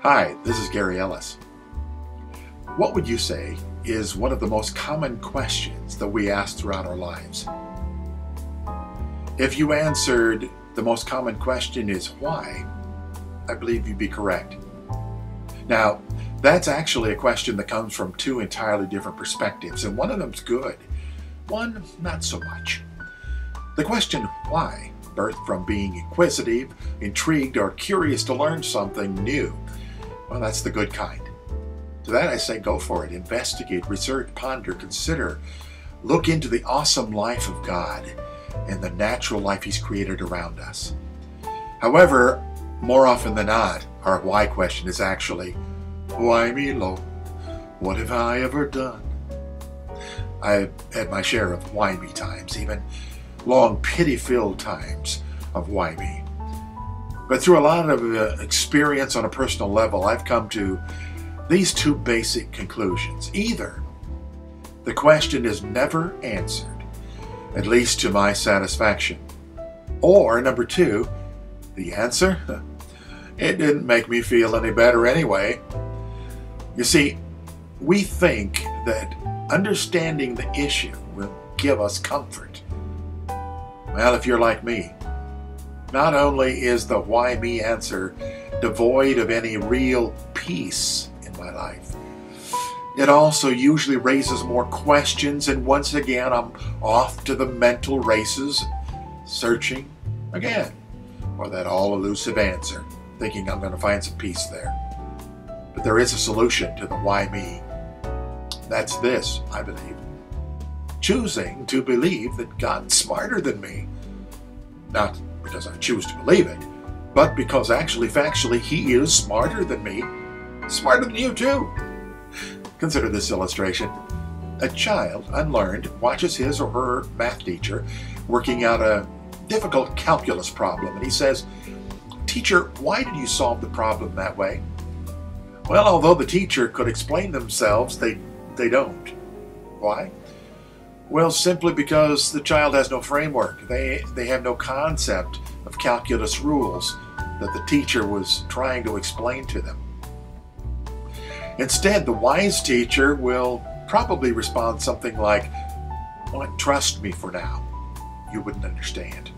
Hi, this is Gary Ellis. What would you say is one of the most common questions that we ask throughout our lives? If you answered the most common question is why, I believe you'd be correct. Now, that's actually a question that comes from two entirely different perspectives, and one of them's good, one not so much. The question why birthed from being inquisitive, intrigued, or curious to learn something new. Well, that's the good kind. To that I say go for it. Investigate, research, ponder, consider. Look into the awesome life of God and the natural life He's created around us. However, more often than not, our why question is actually, why me, Lord? What have I ever done? I've had my share of why me times, even long pity-filled times of why me. But through a lot of experience on a personal level, I've come to these two basic conclusions. Either the question is never answered, at least to my satisfaction, or number two, the answer, it didn't make me feel any better anyway. You see, we think that understanding the issue will give us comfort. Well, if you're like me, not only is the why me answer devoid of any real peace in my life, it also usually raises more questions, and once again I'm off to the mental races, searching again for that all-elusive answer, thinking I'm going to find some peace there. But there is a solution to the why me. That's this, I believe. Choosing to believe that God's smarter than me. Not because I choose to believe it, but because actually, factually, He is smarter than me. Smarter than you too. Consider this illustration. A child, unlearned, watches his or her math teacher working out a difficult calculus problem, and he says, "Teacher, why did you solve the problem that way?" Well, although the teacher could explain themselves, they don't. Why? Well, simply because the child has no framework. They have no concept of calculus rules that the teacher was trying to explain to them. Instead, the wise teacher will probably respond something like, "Well, trust me for now. You wouldn't understand."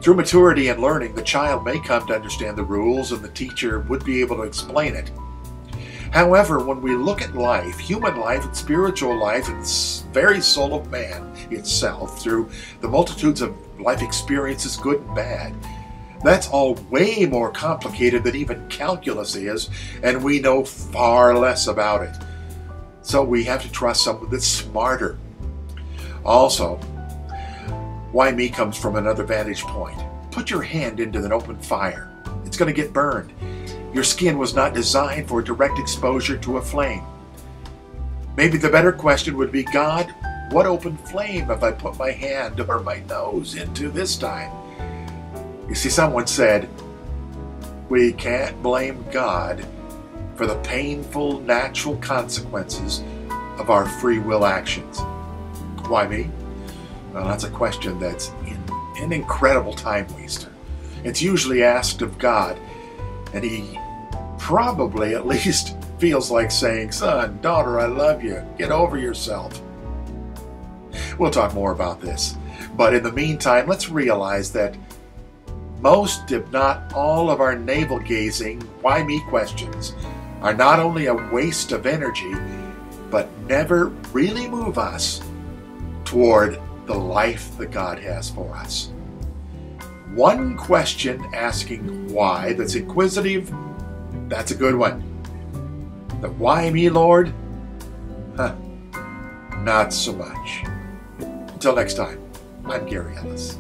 Through maturity and learning, the child may come to understand the rules and the teacher would be able to explain it. However, when we look at life, human life and spiritual life and the very soul of man itself, through the multitudes of life experiences, good and bad, that's all way more complicated than even calculus is, and we know far less about it. So we have to trust someone that's smarter. Also, why me comes from another vantage point. Put your hand into an open fire. It's going to get burned. Your skin was not designed for direct exposure to a flame. Maybe the better question would be, God, what open flame have I put my hand or my nose into this time? You see, someone said, we can't blame God for the painful natural consequences of our free will actions. Why me? Well, that's a question that's an incredible time waster. It's usually asked of God, and He probably at least feels like saying, "Son, daughter, I love you. Get over yourself." We'll talk more about this. But in the meantime, let's realize that most, if not all, of our navel-gazing, why me questions are not only a waste of energy, but never really move us toward the life that God has for us. One question asking why that's inquisitive, that's a good one. The why me, Lord? Not so much. Until next time, I'm Gary Ellis.